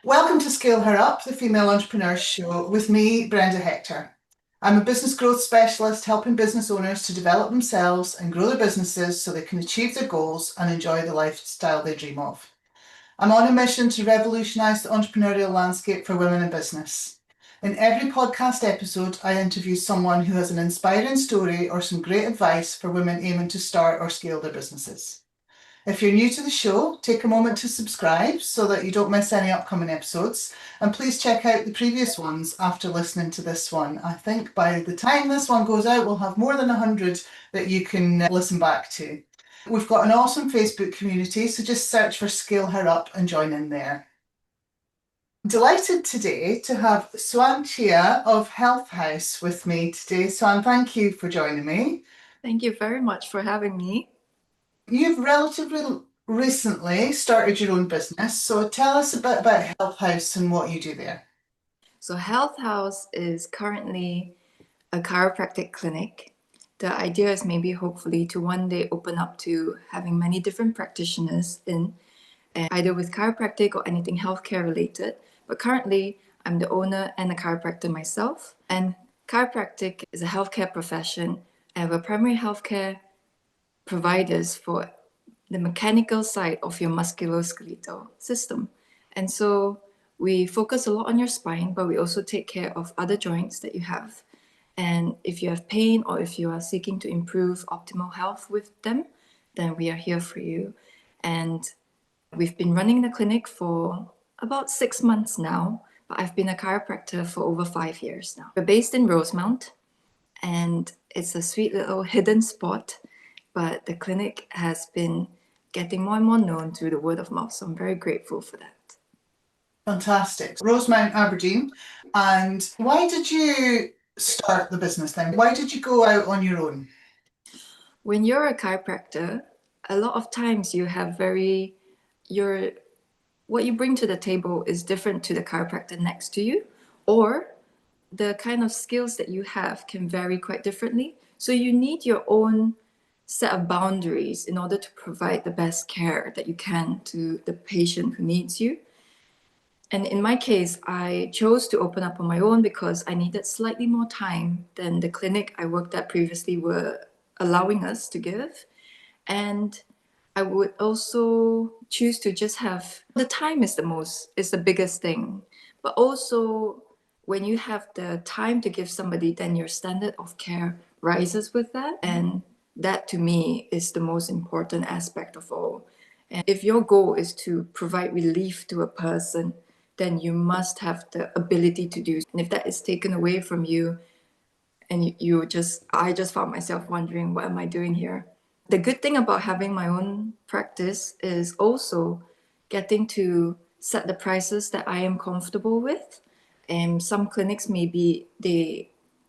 Welcome to Scale Her Up, the Female Entrepreneurs Show, with me, Brenda Hector. I'm a business growth specialist helping business owners to develop themselves and grow their businesses so they can achieve their goals and enjoy the lifestyle they dream of. I'm on a mission to revolutionise the entrepreneurial landscape for women in business. In every podcast episode, I interview someone who has an inspiring story or some great advice for women aiming to start or scale their businesses. If you're new to the show, take a moment to subscribe so that you don't miss any upcoming episodes. And please check out the previous ones after listening to this one. I think by the time this one goes out, we'll have more than 100 that you can listen back to. We've got an awesome Facebook community, so just search for Scale Her Up and join in there. I'm delighted today to have Suann Chia of Health House with me today. Suann, thank you for joining me. Thank you very much for having me. You've relatively recently started your own business, so tell us a bit about Health House and what you do there. So Health House is currently a chiropractic clinic. The idea is maybe hopefully to one day open up to having many different practitioners in, either with chiropractic or anything healthcare related. But currently, I'm the owner and a chiropractor myself. And chiropractic is a healthcare profession, and we're primary healthcare providers for the mechanical side of your musculoskeletal system. And so we focus a lot on your spine, but we also take care of other joints that you have. And if you have pain or if you are seeking to improve optimal health with them, then we are here for you. And we've been running the clinic for about 6 months now, but I've been a chiropractor for over 5 years now. We're based in Rosemount, and it's a sweet little hidden spot, but the clinic has been getting more and more known through the word of mouth. So I'm very grateful for that. Fantastic. Rosemount, Aberdeen. And why did you start the business then? Why did you go out on your own? When you're a chiropractor, a lot of times you have what you bring to the table is different to the chiropractor next to you, or the kind of skills that you have can vary quite differently. So you need your own set of boundaries in order to provide the best care that you can to the patient who needs you. And in my case, I chose to open up on my own because I needed slightly more time than the clinic I worked at previously were allowing us to give. And I would also choose to just have the time is the biggest thing. But also when you have the time to give somebody, then your standard of care rises with that. And that to me is the most important aspect of all. And if your goal is to provide relief to a person, then you must have the ability to do. And if that is taken away from you, and I just found myself wondering, what am I doing here? The good thing about having my own practice is also getting to set the prices that I am comfortable with. And some clinics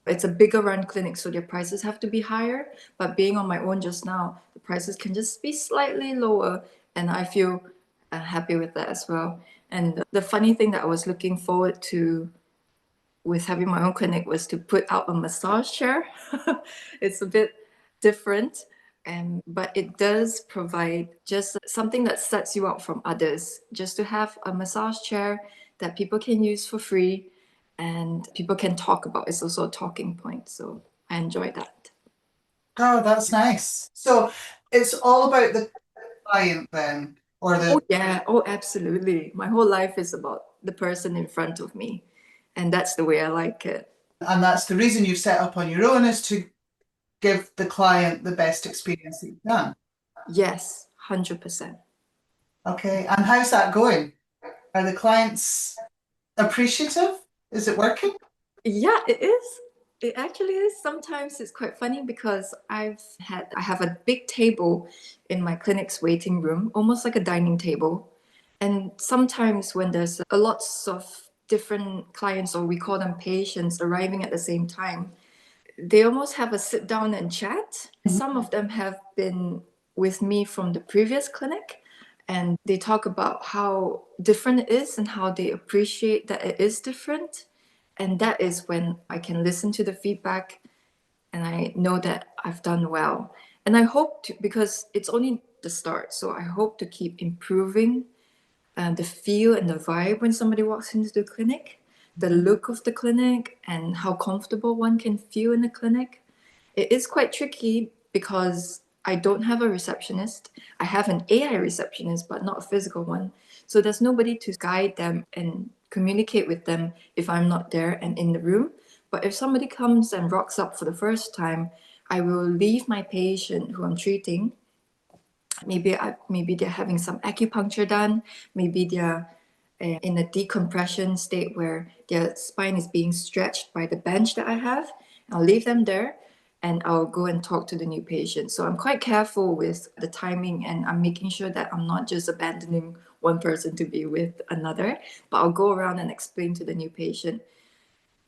it's a bigger run clinic, so their prices have to be higher. But being on my own just now, the prices can just be slightly lower, and I feel happy with that as well. And the funny thing that I was looking forward to with having my own clinic was to put out a massage chair. It's a bit different, but it does provide just something that sets you out from others. Just to have a massage chair that people can use for free and people can talk about. It's also a talking point. So I enjoy that. Oh, that's nice. So it's all about the client then, or Oh, the, yeah. Oh, absolutely. My whole life is about the person in front of me. And that's the way I like it. and that's the reason you've set up on your own is to give the client the best experience that you can. Yes, 100%. Okay. And how's that going? Are the clients appreciative? Is it working? Yeah, it is. It actually is. Sometimes it's quite funny because I have a big table in my clinic's waiting room, almost like a dining table. And sometimes when there's a lots of different clients, or we call them patients, arriving at the same time, they almost have a sit down and chat. Some of them have been with me from the previous clinic, and they talk about how different it is and how they appreciate that it is different. And that is when I can listen to the feedback and I know that I've done well. And I hope to, because it's only the start, so I hope to keep improving the feel and the vibe when somebody walks into the clinic, the look of the clinic, and how comfortable one can feel in the clinic. It is quite tricky because I don't have a receptionist. I have an AI receptionist, but not a physical one. So there's nobody to guide them and communicate with them if I'm not there and in the room. But if somebody comes and rocks up for the first time, I will leave my patient who I'm treating. Maybe they're having some acupuncture done. Maybe they're in a decompression state where their spine is being stretched by the bench that I have. I'll leave them there and I'll go and talk to the new patient. So I'm quite careful with the timing, and I'm making sure that I'm not just abandoning one person to be with another, but I'll go around and explain to the new patient,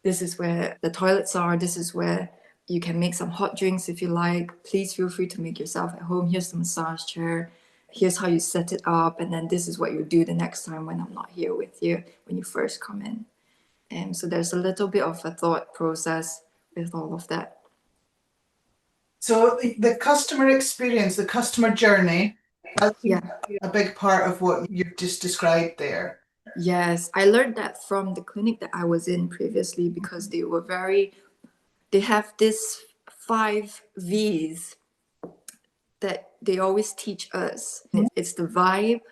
this is where the toilets are, this is where you can make some hot drinks if you like. Please feel free to make yourself at home. Here's the massage chair. Here's how you set it up. And then this is what you do the next time when I'm not here with you, when you first come in. And so there's a little bit of a thought process with all of that. So the customer experience, the customer journey, that's a big part of what you've just described there. Yes, I learned that from the clinic that I was in previously, because they have this 5 V's that they always teach us. It's the vibe,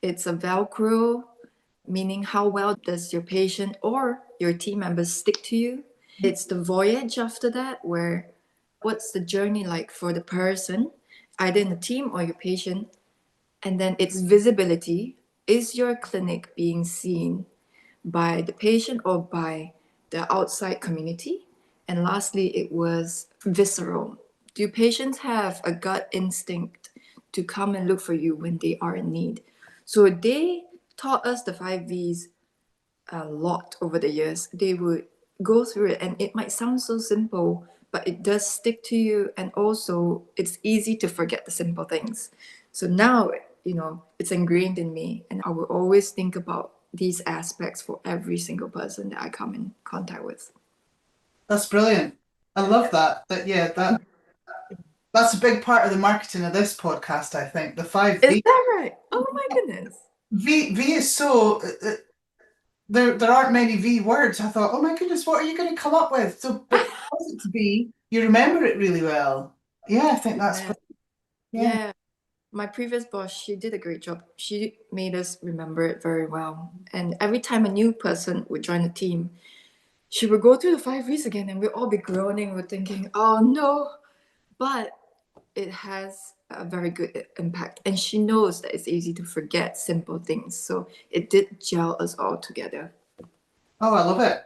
it's a Velcro, meaning how well does your patient or your team members stick to you. It's the voyage after that, where what's the journey like for the person, either in the team or your patient. And then it's visibility. Is your clinic being seen by the patient or by the outside community? And lastly, it was visceral. Do patients have a gut instinct to come and look for you when they are in need? So they taught us the 5 V's a lot over the years. They would go through it, and it might sound so simple, but it does stick to you. And also, it's easy to forget the simple things. So now, it's ingrained in me, and I will always think about these aspects for every single person that I come in contact with. That's brilliant. I love that. That's a big part of the marketing of this podcast, I think. The 5 Is V. that right? Oh my goodness. V is so there aren't many V words. I thought, oh my goodness, what are you going to come up with? So, but because it's V, you remember it really well. Yeah, I think that's Yeah. My previous boss, she did a great job. She made us remember it very well. And every time a new person would join the team, she would go through the 5 V's again, and we'd all be groaning. We're thinking, oh no. But it has a very good impact. And she knows that it's easy to forget simple things. So it did gel us all together. Oh, I love it.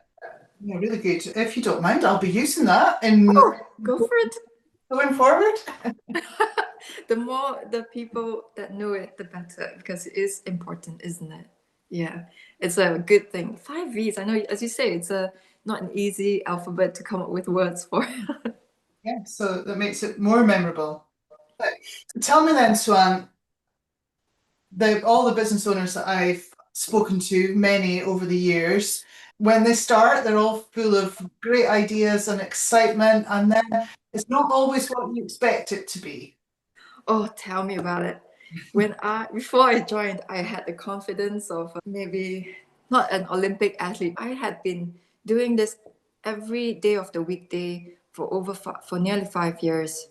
Yeah, really good. If you don't mind, I'll be using that in Go for it. going forward. The more the people that know it, the better, because it is important, isn't it? Yeah, it's a good thing. 5 V's, I know, as you say, it's not an easy alphabet to come up with words for. Yeah, so that makes it more memorable. Tell me then, Suann, all the business owners that I've spoken to, many over the years, when they start, they're all full of great ideas and excitement, and then it's not always what you expect it to be. Oh, tell me about it. Before I joined, I had the confidence of maybe not an Olympic athlete. I had been doing this every day of the weekday for nearly 5 years.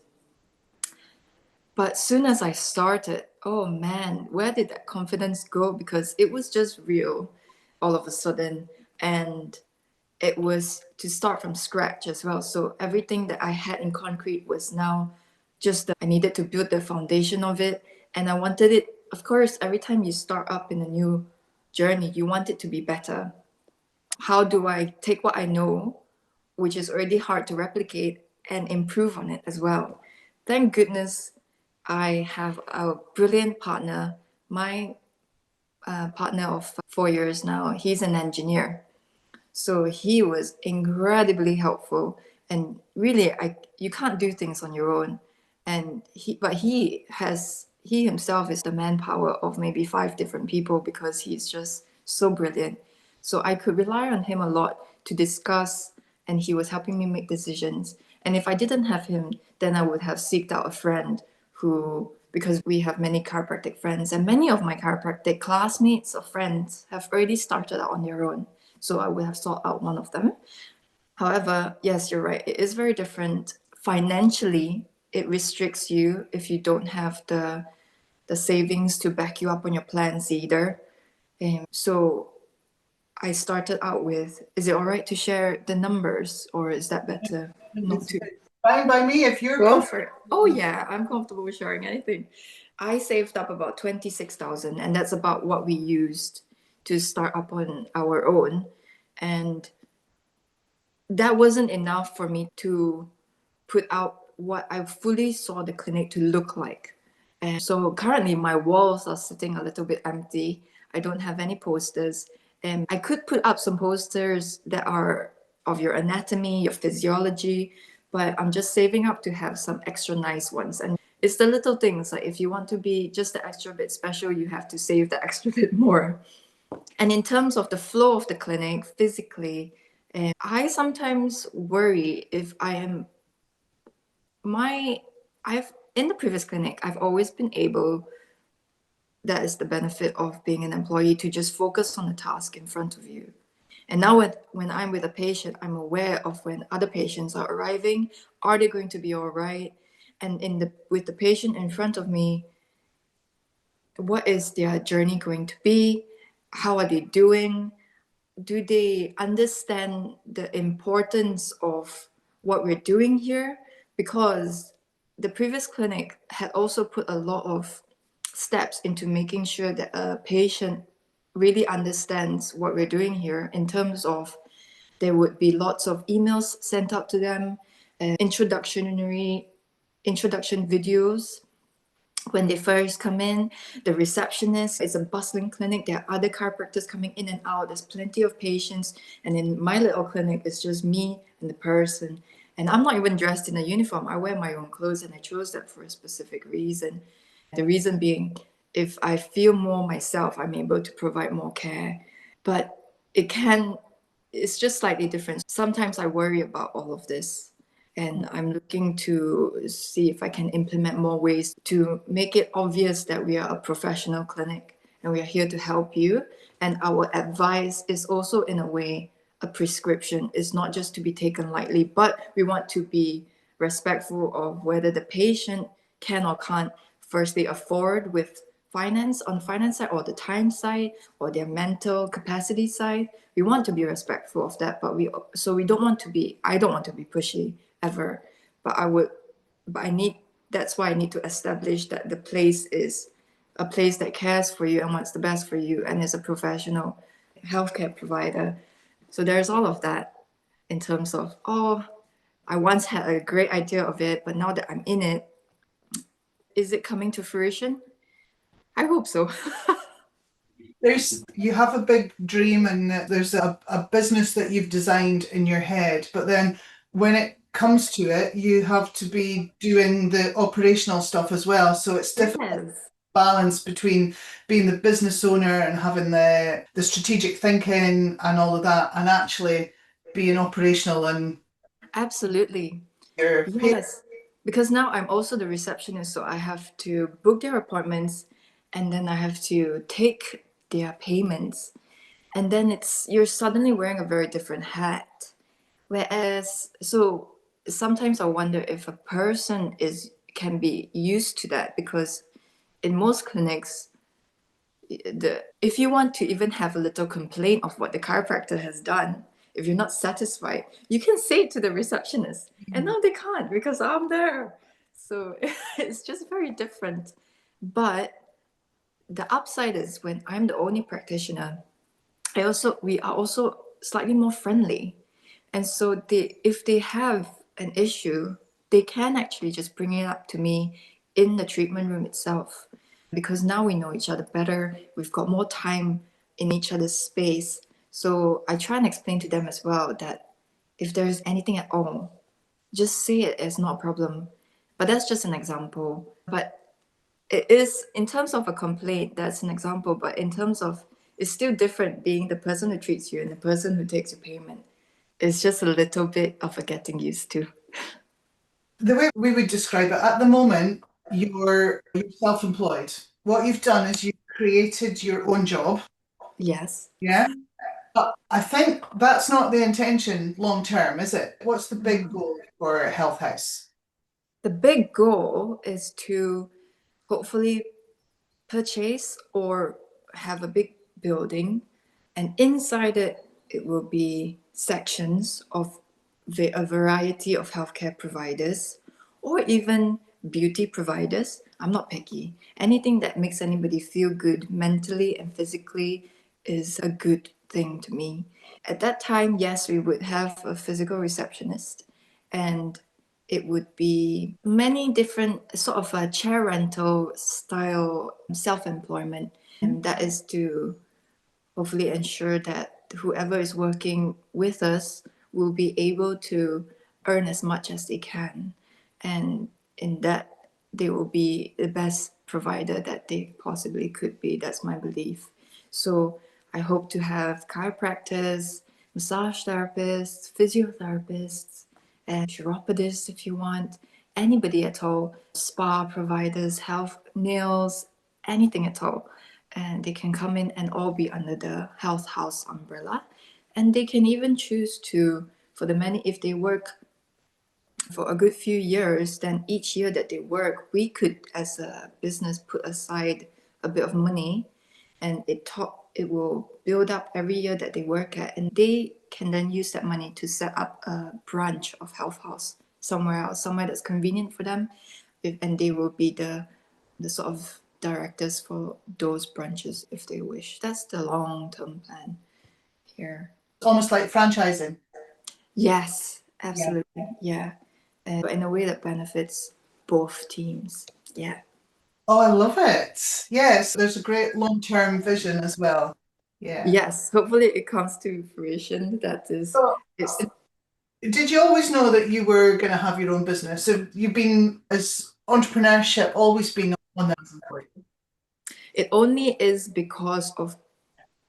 But soon as I started, oh man, where did that confidence go? Because it was just real all of a sudden. And it was to start from scratch as well. So everything that I had in concrete was now just I needed to build the foundation of it. And I wanted it, of course, every time you start up in a new journey, you want it to be better. How do I take what I know, which is already hard to replicate, and improve on it as well? Thank goodness I have a brilliant partner, my partner of 4 years now. He's an engineer. So he was incredibly helpful, and really, you can't do things on your own. And he himself is the manpower of maybe 5 different people, because he's just so brilliant. So I could rely on him a lot to discuss, and he was helping me make decisions. And if I didn't have him, then I would have seeked out a friend who because we have many chiropractic friends, and many of my chiropractic classmates or friends have already started out on their own. So I would have sought out one of them. However, yes, you're right. It is very different. Financially, it restricts you if you don't have the savings to back you up on your plans either. So I started out with, is it all right to share the numbers, or is that better not to? Fine by me if you're Go for it. Oh yeah, I'm comfortable with sharing anything. I saved up about 26,000, and that's about what we used to start up on our own. And that wasn't enough for me to put out what I fully saw the clinic to look like. And so currently my walls are sitting a little bit empty. I don't have any posters. And I could put up some posters that are of your anatomy, your physiology, but I'm just saving up to have some extra nice ones. And it's the little things, like if you want to be just the extra bit special, you have to save the extra bit more. And in terms of the flow of the clinic physically, I sometimes worry if I am I've in the previous clinic, I've always been able, that is the benefit of being an employee, to just focus on the task in front of you. And now when I'm with a patient, I'm aware of when other patients are arriving, are they going to be all right? And with the patient in front of me, what is their journey going to be? How are they doing? Do they understand the importance of what we're doing here? Because the previous clinic had also put a lot of steps into making sure that a patient really understands what we're doing here, in terms of there would be lots of emails sent out to them, introduction videos when they first come in. The receptionist, it's a bustling clinic. There are other chiropractors coming in and out. There's plenty of patients. And in my little clinic, it's just me and the person. And I'm not even dressed in a uniform. I wear my own clothes, and I chose that for a specific reason. The reason being, if I feel more myself, I'm able to provide more care. But it's just slightly different. Sometimes I worry about all of this, and I'm looking to see if I can implement more ways to make it obvious that we are a professional clinic and we are here to help you. And our advice is also, in a way, a prescription. It's not just to be taken lightly, but we want to be respectful of whether the patient can or can't firstly afford with finance side, or the time side, or their mental capacity side. We want to be respectful of that, but we don't want to be, I don't want to be pushy ever, but that's why I need to establish that the place is a place that cares for you and wants the best for you, and is a professional healthcare provider. So there's all of that, in terms of, I once had a great idea of it, but now that I'm in it, is it coming to fruition? I hope so. You have a big dream, and there's a business that you've designed in your head, but then when it comes to it, you have to be doing the operational stuff as well. So it's difficult. Yes. Balance between being the business owner and having the strategic thinking and all of that, and actually being operational and Absolutely. your pay. Yes. Because now I'm also the receptionist, so I have to book their appointments, and then I have to take their payments. And then you're suddenly wearing a very different hat. Whereas, so sometimes I wonder if a person can be used to that, because in most clinics, if you want to even have a little complaint of what the chiropractor has done, if you're not satisfied, you can say it to the receptionist. And now they can't, because I'm there. So it's just very different. But the upside is, when I'm the only practitioner, we are also slightly more friendly. And so if they have an issue, they can actually just bring it up to me in the treatment room itself. Because now we know each other better, we've got more time in each other's space. So I try and explain to them as well that if there's anything at all, just say it, it's not a problem. But that's just an example. But it is, in terms of a complaint, that's an example. But in terms of, it's still different being the person who treats you and the person who takes your payment. It's just a little bit of a getting used to. The way we would describe it at the moment, you're self-employed. What you've done is you've created your own job. Yes. Yeah. But I think that's not the intention long term, is it? What's the big goal for Health House? The big goal is to hopefully purchase or have a big building, and inside it, it will be sections of a variety of healthcare providers or even beauty providers. I'm not picky. Anything that makes anybody feel good mentally and physically is a good thing to me. At that time, yes, we would have a physical receptionist, and it would be many different sort of a chair rental style self-employment, and that is to hopefully ensure that whoever is working with us will be able to earn as much as they can, and in that they will be the best provider that they possibly could be. That's my belief. So I hope to have chiropractors, massage therapists, physiotherapists, and chiropodists if you want, anybody at all, spa providers, health, nails, anything at all. And they can come in and all be under the Health House umbrella. And they can even choose to, for the many, if they work for a good few years, then each year that they work, we could, as a business, put aside a bit of money, and it will build up every year that they work at, and they can then use that money to set up a branch of Health House somewhere else, somewhere that's convenient for them, and they will be the sort of directors for those branches if they wish. That's the long-term plan here. It's almost like franchising. Yes, Yeah. absolutely. Yeah. But in a way that benefits both teams. Yeah. Oh, I love it. Yes, there's a great long-term vision as well. Yeah. Yes, hopefully it comes to fruition. That is, So, it's did you always know that you were going to have your own business? So you've been, as entrepreneurship always been on that for you? it only is because of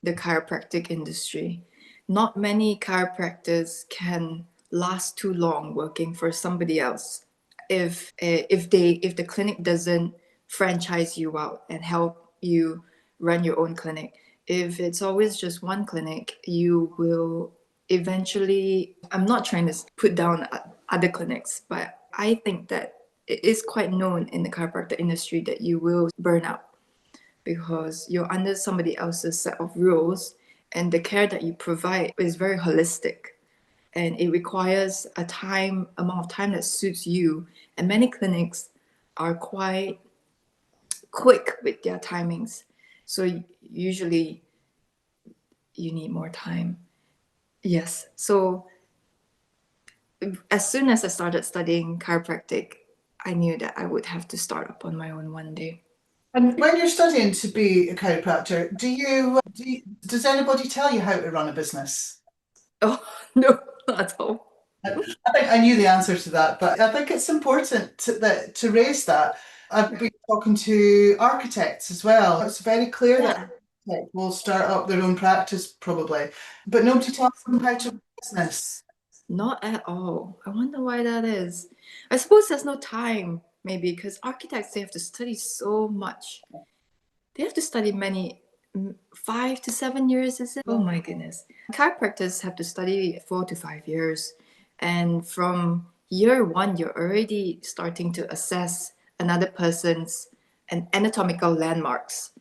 the chiropractic industry. Not many chiropractors can last too long working for somebody else if the clinic doesn't franchise you out and help you run your own clinic. If it's always just one clinic, you will eventually. I'm not trying to put down other clinics, but I think that it is quite known in the chiropractic industry that you will burn out because you're under somebody else's set of rules, and the care that you provide is very holistic, and it requires a time amount of time that suits you, and many clinics are quite quick with their timings, so usually you need more time. Yes, so as soon as I started studying chiropractic, I knew that I would have to start up on my own one day. And when you're studying to be a chiropractor, does anybody tell you how to run a business? Oh no, not at all. I think I knew the answer to that, but I think it's important to raise that. I've been talking to architects as well. It's very clear that Yeah. architects will start up their own practice probably, but nobody tells them how to run a business. Not at all. I wonder why that is. I suppose there's no time, maybe, because architects, they have to study so much. They have to study many, 5 to 7 years, is it? Oh my goodness. Chiropractors have to study 4 to 5 years. And from year one, you're already starting to assess another person's anatomical landmarks.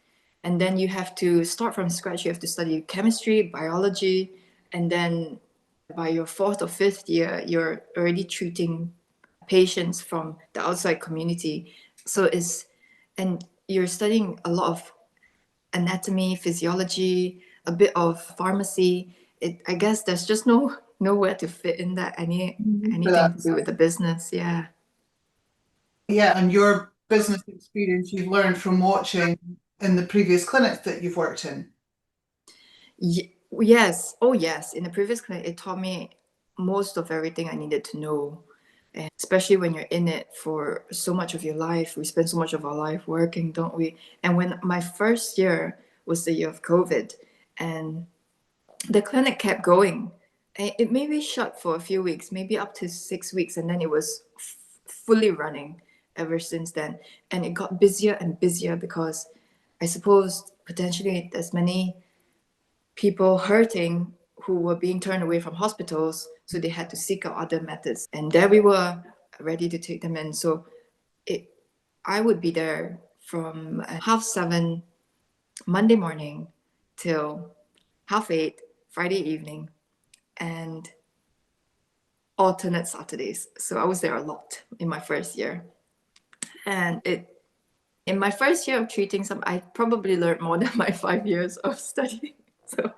And then you have to start from scratch. You have to study chemistry, biology, and then by your fourth or fifth year, you're already treating patients from the outside community. So and you're studying a lot of anatomy, physiology, a bit of pharmacy. I guess there's just nowhere to fit in that For anything that. to do with the business. Yeah. Yeah, and your business experience you've learned from watching in the previous clinics that you've worked in. Yes. Oh, yes. In the previous clinic, it taught me most of everything I needed to know. And especially when you're in it for so much of your life, we spend so much of our life working, don't we? And when my first year was the year of COVID, and the clinic kept going. It maybe shut for a few weeks, maybe up to 6 weeks, and then it was fully running. ever since then. And it got busier and busier because I suppose potentially there's many people hurting who were being turned away from hospitals, so they had to seek out other methods. And there we were, ready to take them in. So I would be there from 7:30 Monday morning till 8:30 Friday evening, and alternate Saturdays. So I was there a lot in my first year. And in my first year of treating some, I probably learned more than my 5 years of studying. So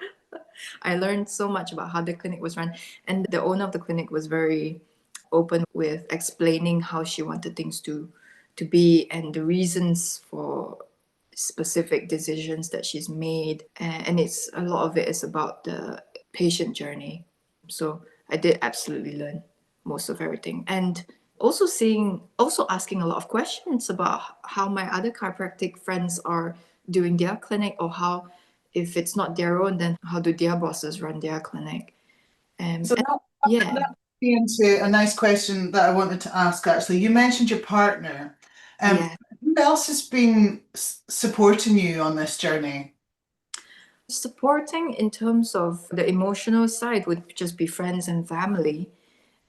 I learned so much about how the clinic was run. And the owner of the clinic was very open with explaining how she wanted things to be and the reasons for specific decisions that she's made. And it's a lot of it is about the patient journey. So I did absolutely learn most of everything. And also asking a lot of questions about how my other chiropractic friends are doing their clinic, or how, if it's not their own, then how do their bosses run their clinic. So that Yeah. leads me into a nice question that I wanted to ask, actually. You mentioned your partner. Yeah. Who else has been supporting you on this journey? Supporting in terms of the emotional side would just be friends and family.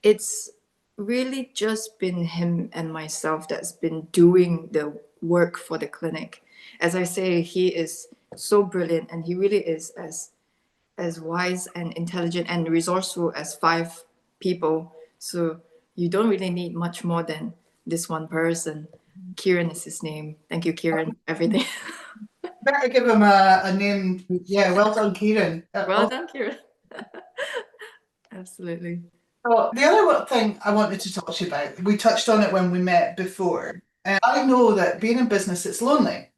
It's really just been him and myself that's been doing the work for the clinic. As I say, he is so brilliant, and he really is as wise and intelligent and resourceful as 5 people. So you don't really need much more than this one person. Kieran is his name. Thank you, Kieran, everything. Better give him a name. Yeah, well done, Kieran. Well done, Kieran. Absolutely. So the other thing I wanted to talk to you about, we touched on it when we met before. I know that being in business, it's lonely.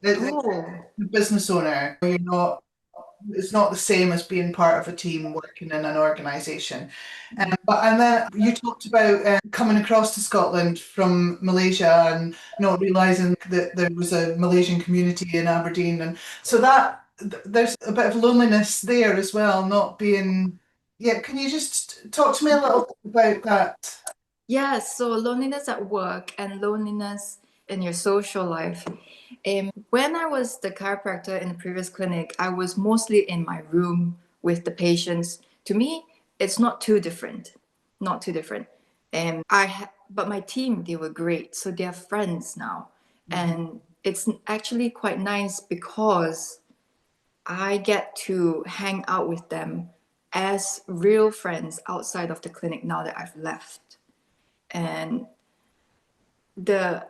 Oh. The business owner, you're not, it's not the same as being part of a team working in an organisation. And then you talked about coming across to Scotland from Malaysia and not realising that there was a Malaysian community in Aberdeen. And so there's a bit of loneliness there as well, not being, yeah, can you just talk to me a little bit about that? Yeah, so loneliness at work and loneliness in your social life. When I was the chiropractor in the previous clinic, I was mostly in my room with the patients. To me, it's not too different. Not too different. But my team, they were great. So they're friends now. And it's actually quite nice because I get to hang out with them as real friends outside of the clinic now that I've left. And the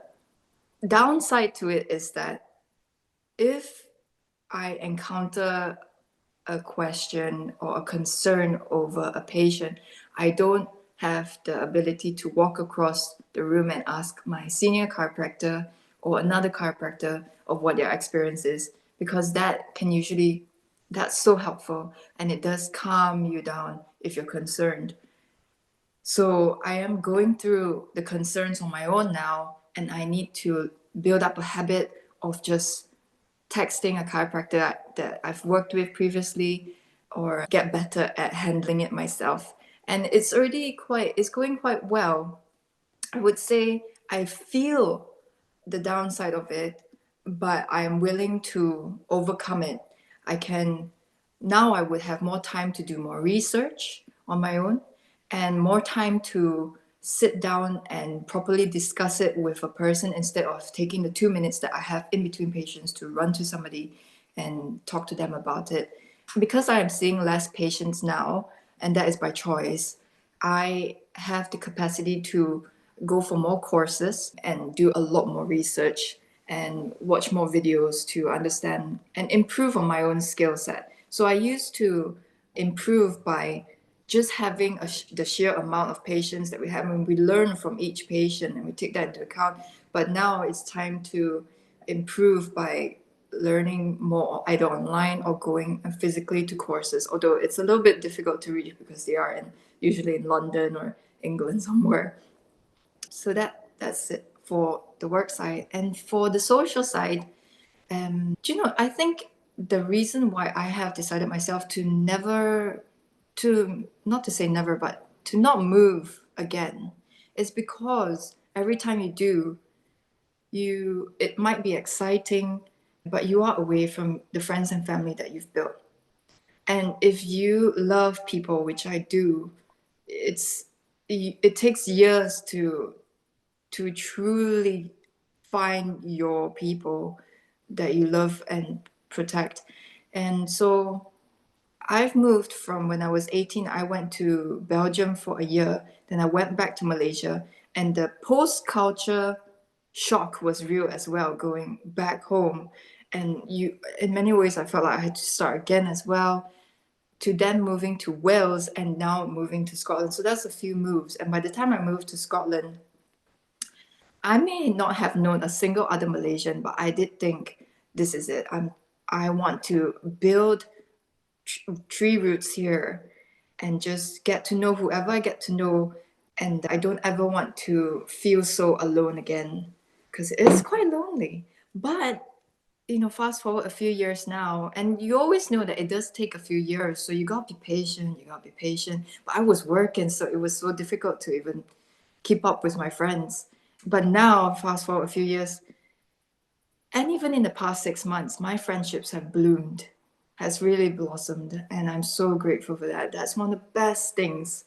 downside to it is that if I encounter a question or a concern over a patient, I don't have the ability to walk across the room and ask my senior chiropractor or another chiropractor of what their experience is, because that's so helpful, and it does calm you down if you're concerned. So I am going through the concerns on my own now, and I need to build up a habit of just texting a chiropractor that I've worked with previously, or get better at handling it myself. And it's going quite well. I would say I feel the downside of it, but I am willing to overcome it. Now I would have more time to do more research on my own, and more time to sit down and properly discuss it with a person, instead of taking the 2 minutes that I have in between patients to run to somebody and talk to them about it. Because I am seeing less patients now, and that is by choice, I have the capacity to go for more courses and do a lot more research and watch more videos to understand and improve on my own skill set. So I used to improve by just having the sheer amount of patients that we have, and we learn from each patient and we take that into account. But now it's time to improve by learning more either online or going physically to courses, although it's a little bit difficult to reach because they are usually in London or England somewhere. So that's it for the work side. And for the social side, I think the reason why I have decided myself to not to say never, but to not move again, is because every time you do, it might be exciting, but you are away from the friends and family that you've built. And if you love people, which I do, it takes years to truly find your people that you love and protect. And so I've moved from when I was 18, I went to Belgium for a year, then I went back to Malaysia, and the post culture shock was real as well, going back home. And in many ways, I felt like I had to start again as well, to then moving to Wales and now moving to Scotland. So that's a few moves. And by the time I moved to Scotland, I may not have known a single other Malaysian, but I did think, this is it. I want to build tree roots here and just get to know whoever I get to know. And I don't ever want to feel so alone again, because it's quite lonely. But fast forward a few years now, and you always know that it does take a few years. So you gotta be patient. But I was working, so it was so difficult to even keep up with my friends. But now, fast forward a few years, and even in the past 6 months, my friendships have bloomed, has really blossomed, and I'm so grateful for that. That's one of the best things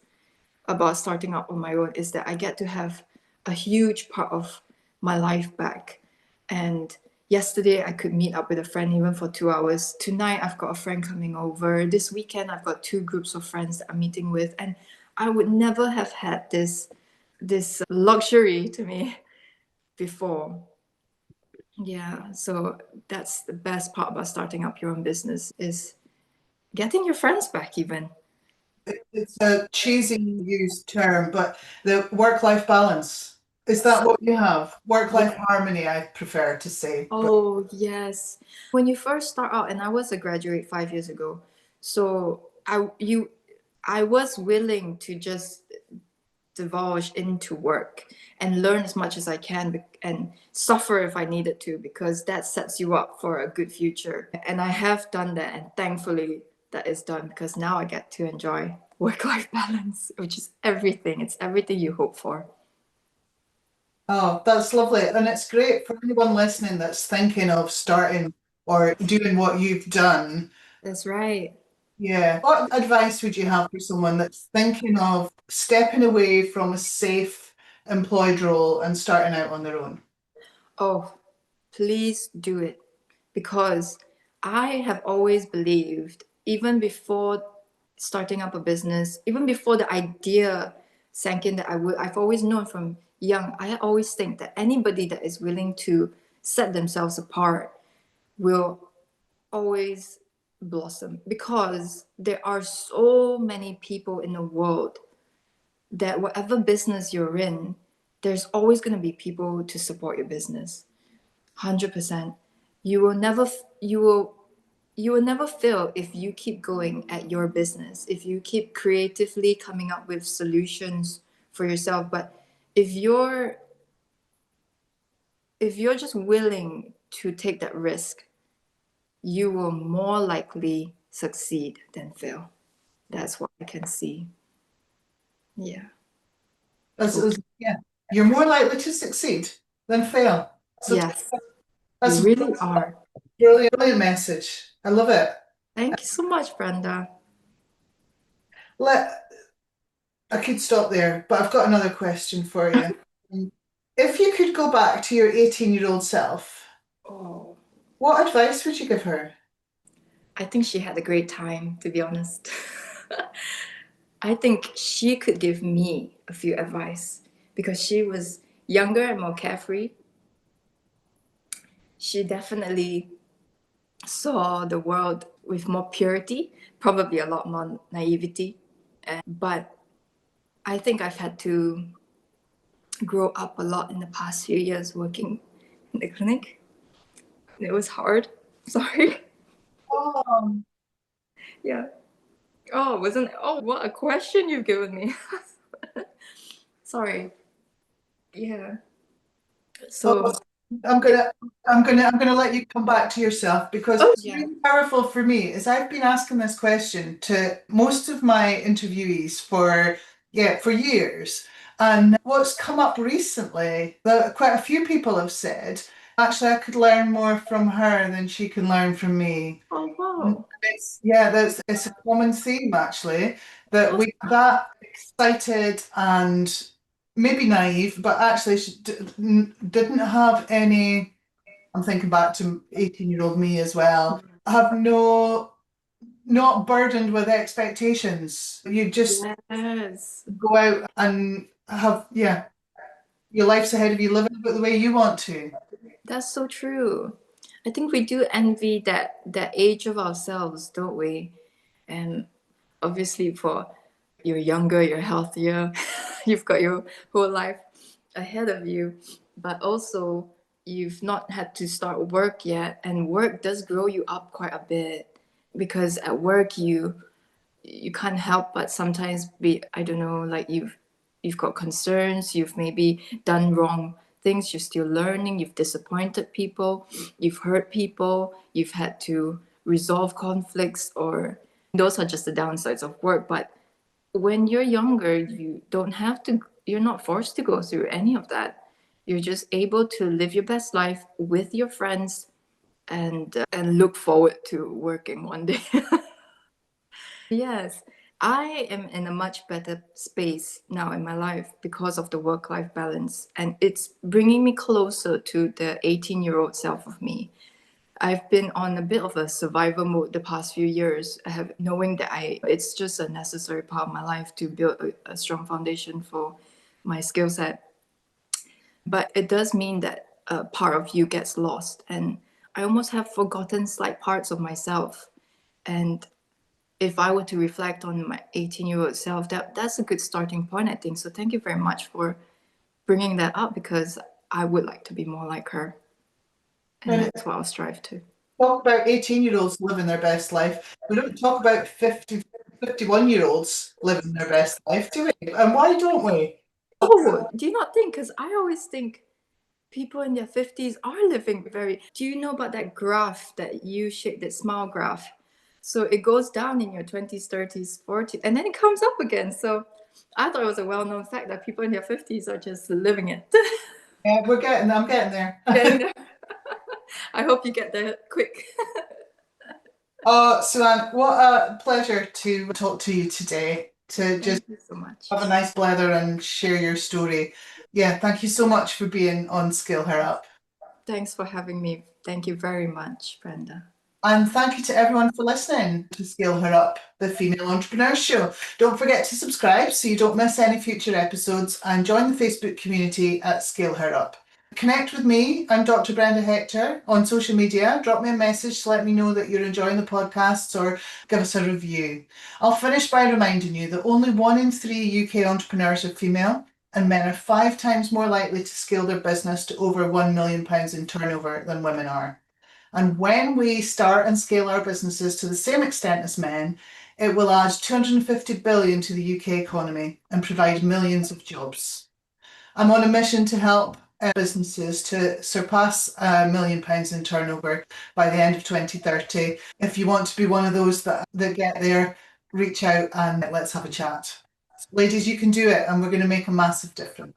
about starting out on my own, is that I get to have a huge part of my life back. And yesterday I could meet up with a friend even for 2 hours. Tonight I've got a friend coming over. This weekend I've got 2 groups of friends that I'm meeting with, and I would never have had this luxury to me before. Yeah, so that's the best part about starting up your own business, is getting your friends back even. It's a cheesy used term, but the work-life balance, is that what you have? Work-life harmony, I prefer to say. Oh, yes. When you first start out, and I was a graduate 5 years ago, so I was willing to just divulge into work and learn as much as I can and suffer if I needed to, because that sets you up for a good future. And I have done that, and thankfully that is done, because now I get to enjoy work-life balance, which is everything. It's everything you hope for. Oh, that's lovely. And it's great for anyone listening that's thinking of starting or doing what you've done. That's right. Yeah. What advice would you have for someone that's thinking of stepping away from a safe employed role and starting out on their own? Oh, please do it, because I have always believed, even before starting up a business, even before the idea sank in that I've always known from young, I always think that anybody that is willing to set themselves apart will always blossom, because there are so many people in the world that whatever business you're in, there's always going to be people to support your business. 100%. You will never you will never fail if you keep going at your business, if you keep creatively coming up with solutions for yourself. But if you're just willing to take that risk, you will more likely succeed than fail. That's what I can see. Yeah. Yeah. You're more likely to succeed than fail. So Yes, you that's a really are. brilliant message. I love it. Thank you so much, Brenda. Let I could stop there, but I've got another question for you. If you could go back to your 18-year-old self, Oh, what advice would you give her? I think she had a great time, to be honest. I think she could give me a few advice, because she was younger and more carefree. She definitely saw the world with more purity, probably a lot more naivety. But I think I've had to grow up a lot in the past few years working in the clinic. It was hard. Sorry. Oh, Yeah. Oh, wasn't. Oh, what a question you've given me. Sorry. Yeah. So. oh, I'm gonna, I'm gonna let you come back to yourself because Oh, what's yeah. really powerful for me is I've been asking this question to most of my interviewees for yeah, for years. And what's come up recently that quite a few people have said, actually, I could learn more from her than she can learn from me. Oh, wow. Yeah, it's a common theme actually that we are that excited and maybe naive, but actually she didn't have any. I'm thinking back to 18-year-old me as well. Have not burdened with expectations. You just Yes, go out and have, yeah, your life's ahead of you, living it the way you want to. that's so true. I think we do envy that age of ourselves, don't we? And obviously, for you're younger, you're healthier, you've got your whole life ahead of you, but also you've not had to start work yet, and work does grow you up quite a bit because at work you can't help but sometimes be, I don't know, like you've got concerns, you've maybe done wrong things, you're still learning, you've disappointed people, you've hurt people, you've had to resolve conflicts, or those are just the downsides of work. But when you're younger, you don't have to, you're not forced to go through any of that. You're just able to live your best life with your friends and look forward to working one day. Yes, I am in a much better space now in my life because of the work life balance, and it's bringing me closer to the 18-year-old self of me. I've been on a bit of a survival mode the past few years, knowing that it's just a necessary part of my life to build a strong foundation for my skill set. But it does mean that a part of you gets lost, and I almost have forgotten slight parts of myself. And if I were to reflect on my 18-year-old self, that's a good starting point, I think. So thank you very much for bringing that up, because I would like to be more like her, and And that's what I'll strive to. talk about 18-year-olds living their best life. We don't talk about 51-year-olds living their best life, do we? And why don't we? Oh, do you not think? Because I always think people in their 50s are living very. Do you know about that graph, that U-shaped, that smile graph? So it goes down in your 20s, 30s, 40s, and then it comes up again. So I thought it was a well-known fact that people in their 50s are just living it. Yeah, I'm getting there. Getting there. I hope you get there quick. Oh, Suann, what a pleasure to talk to you today, to just Thank you so much. have a nice blather and share your story. Yeah, thank you so much for being on Scale Her Up. Thanks for having me. Thank you very much, Brenda. And thank you to everyone for listening to Scale Her Up, the Female Entrepreneur Show. Don't forget to subscribe so you don't miss any future episodes, and join the Facebook community at Scale Her Up. Connect with me, I'm Dr. Brenda Hector, on social media. Drop me a message to let me know that you're enjoying the podcasts, or give us a review. I'll finish by reminding you that only 1 in 3 UK entrepreneurs are female, and men are 5 times more likely to scale their business to over £1 million in turnover than women are. And when we start and scale our businesses to the same extent as men, it will add 250 billion to the UK economy and provide millions of jobs. I'm on a mission to help businesses to surpass £1 million in turnover by the end of 2030. If you want to be one of those that get there, reach out and let's have a chat. Ladies, you can do it, and we're going to make a massive difference.